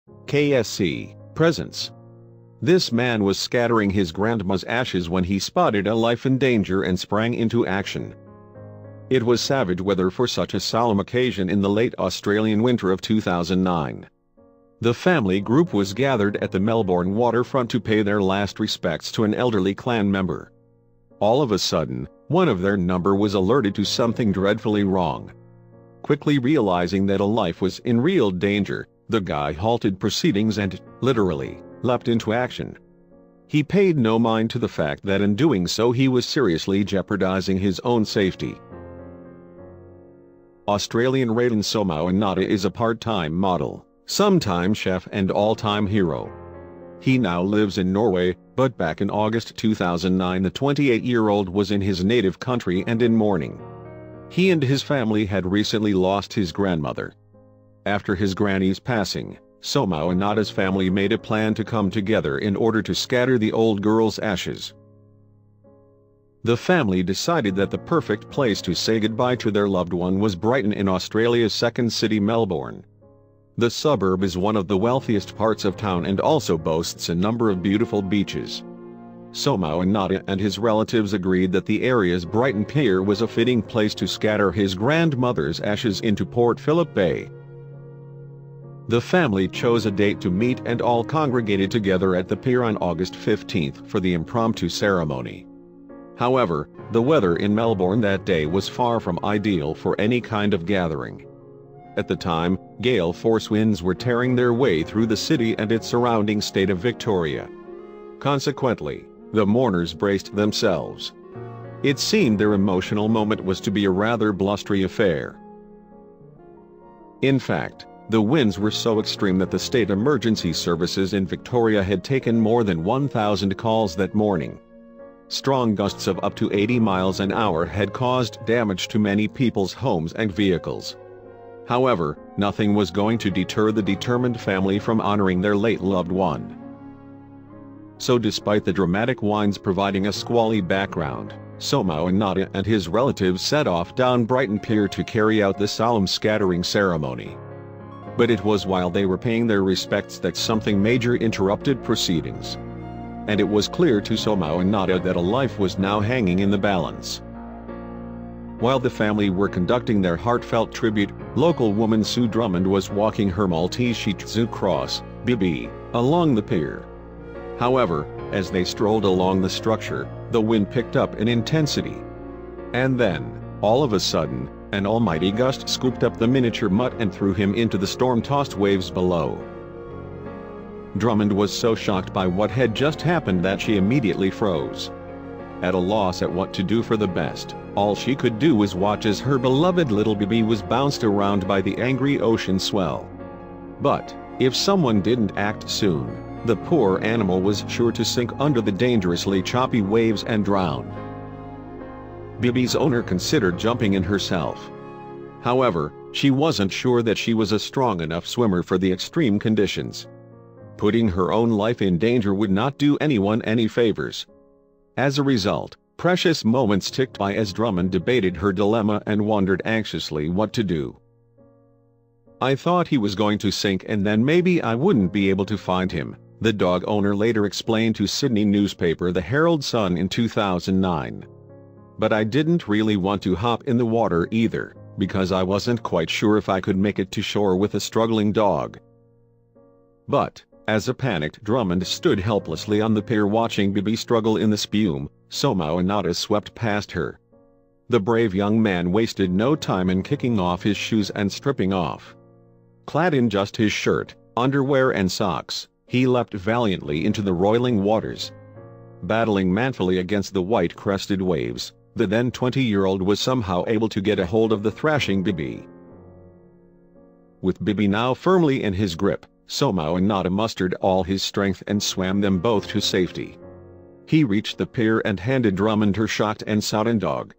KSC, presence. This man was scattering his grandma's ashes when he spotted a life in danger and sprang into action. It was savage weather for such a solemn occasion in the late Australian winter of 2009. The family group was gathered at the Melbourne waterfront to pay their last respects to an elderly clan member. All of a sudden, one of their number was alerted to something dreadfully wrong. Quickly realizing that a life was in real danger, the guy halted proceedings and, literally, leapt into action. He paid no mind to the fact that in doing so he was seriously jeopardizing his own safety. Australian Raiden Somawanata is a part-time model, sometime chef and all-time hero. He now lives in Norway, but back in August 2009 the 28-year-old was in his native country and in mourning. He and his family had recently lost his grandmother. After his granny's passing, Somawanata's family made a plan to come together in order to scatter the old girl's ashes. The family decided that the perfect place to say goodbye to their loved one was Brighton in Australia's second city, Melbourne. The suburb is one of the wealthiest parts of town and also boasts a number of beautiful beaches. Somawanata and his relatives agreed that the area's Brighton Pier was a fitting place to scatter his grandmother's ashes into Port Phillip Bay. The family chose a date to meet and all congregated together at the pier on August 15th for the impromptu ceremony. However, the weather in Melbourne that day was far from ideal for any kind of gathering. At the time, gale force winds were tearing their way through the city and its surrounding state of Victoria. Consequently, the mourners braced themselves. It seemed their emotional moment was to be a rather blustery affair. In fact, the winds were so extreme that the state emergency services in Victoria had taken more than 1,000 calls that morning. Strong gusts of up to 80 miles an hour had caused damage to many people's homes and vehicles. However, nothing was going to deter the determined family from honoring their late loved one. So despite the dramatic winds providing a squally background, Somawanata and his relatives set off down Brighton Pier to carry out the solemn scattering ceremony. But it was while they were paying their respects that something major interrupted proceedings. And it was clear to Somawanata that a life was now hanging in the balance. While the family were conducting their heartfelt tribute, local woman Sue Drummond was walking her Maltese Shih Tzu cross, Bibi, along the pier. However, as they strolled along the structure, the wind picked up in intensity. And then, all of a sudden, an almighty gust scooped up the miniature mutt and threw him into the storm-tossed waves below. Drummond was so shocked by what had just happened that she immediately froze. At a loss at what to do for the best, all she could do was watch as her beloved little Bibi was bounced around by the angry ocean swell. But, if someone didn't act soon, the poor animal was sure to sink under the dangerously choppy waves and drown. Bibi's owner considered jumping in herself. However, she wasn't sure that she was a strong enough swimmer for the extreme conditions. Putting her own life in danger would not do anyone any favors. As a result, precious moments ticked by as Drummond debated her dilemma and wondered anxiously what to do. "I thought he was going to sink and then maybe I wouldn't be able to find him," the dog owner later explained to Sydney newspaper The Herald Sun in 2009. "But I didn't really want to hop in the water either, because I wasn't quite sure if I could make it to shore with a struggling dog." But, as a panicked Drummond stood helplessly on the pier watching Bibi struggle in the spume, Somawanata swept past her. The brave young man wasted no time in kicking off his shoes and stripping off. Clad in just his shirt, underwear and socks, he leapt valiantly into the roiling waters. Battling manfully against the white-crested waves, the then 20-year-old was somehow able to get a hold of the thrashing Bibi. With Bibi now firmly in his grip, Somawanata mustered all his strength and swam them both to safety. He reached the pier and handed Drummond her shocked and sodden dog.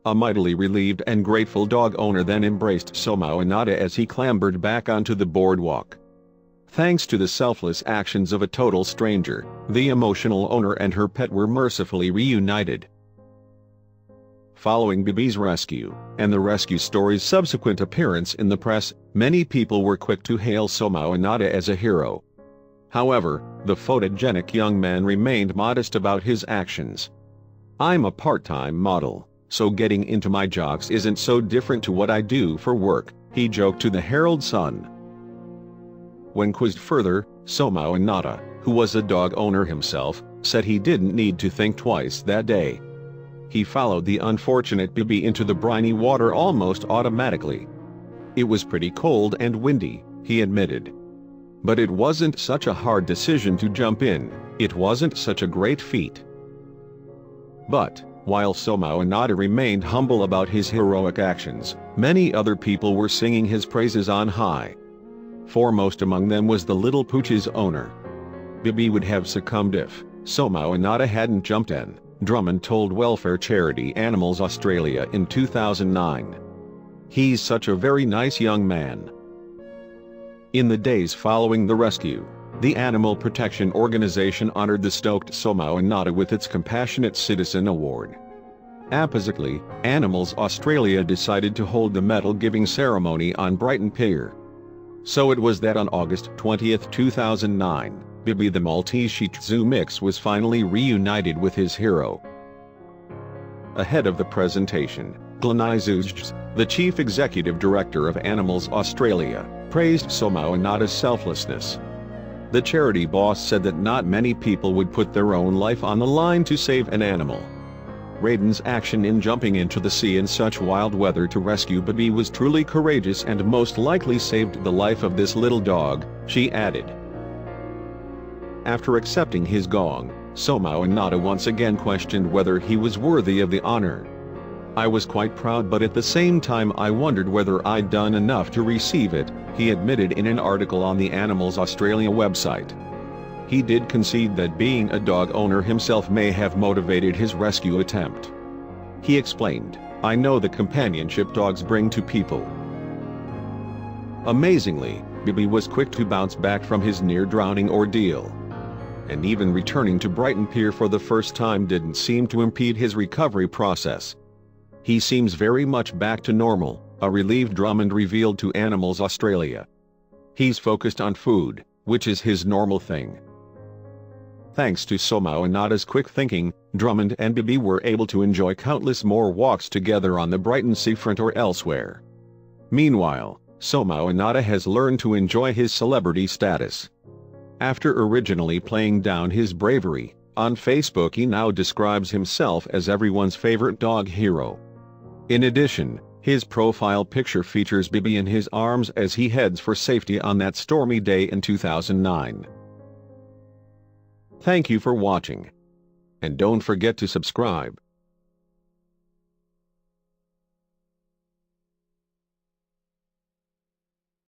A mightily relieved and grateful dog owner then embraced Somawanata as he clambered back onto the boardwalk. Thanks to the selfless actions of a total stranger, the emotional owner and her pet were mercifully reunited. Following Bibi's rescue, and the rescue story's subsequent appearance in the press, Many people were quick to hail Somao Inada as a hero. However, the photogenic young man remained modest about his actions. "I'm a part-time model, so getting into my jogs isn't so different to what I do for work," he joked to the Herald Sun. When quizzed further, Somao Inada, who was a dog owner himself, said he didn't need to think twice that day. He followed the unfortunate Bibi into the briny water almost automatically. "It was pretty cold and windy," he admitted. "But it wasn't such a hard decision to jump in, it wasn't such a great feat." But, while Somao Inada remained humble about his heroic actions, many other people were singing his praises on high. Foremost among them was the little pooch's owner. "Bibi would have succumbed if Somao Inada hadn't jumped in," Drummond told welfare charity Animals Australia in 2009. "He's such a very nice young man." In the days following the rescue, the Animal Protection Organization honored the stoked Somao Inada with its Compassionate Citizen Award. Appositely, Animals Australia decided to hold the medal-giving ceremony on Brighton Pier. So it was that on August 20, 2009, Bibi the Maltese Shih Tzu mix was finally reunited with his hero. Ahead of the presentation, Glenn Zuzj, the chief executive director of Animals Australia, praised Somao Inada's selflessness. The charity boss said that not many people would put their own life on the line to save an animal. Raiden's action in jumping into the sea in such wild weather to rescue Bibi was truly courageous and most likely saved the life of this little dog, she added. After accepting his gong, Somao Inada once again questioned whether he was worthy of the honor. "I was quite proud, but at the same time I wondered whether I'd done enough to receive it," he admitted in an article on the Animals Australia website. He did concede that being a dog owner himself may have motivated his rescue attempt. He explained, "I know the companionship dogs bring to people." Amazingly, Bibi was quick to bounce back from his near-drowning ordeal. And even returning to Brighton Pier for the first time didn't seem to impede his recovery process. "He seems very much back to normal," a relieved Drummond revealed to Animals Australia. "He's focused on food, which is his normal thing." Thanks to Somao Inada's quick thinking, Drummond and Bibi were able to enjoy countless more walks together on the Brighton seafront or elsewhere. Meanwhile, Somao Inada has learned to enjoy his celebrity status. After originally playing down his bravery, on Facebook he now describes himself as everyone's favorite dog hero. In addition, his profile picture features Bibi in his arms as he heads for safety on that stormy day in 2009. Thank you for watching. And don't forget to subscribe.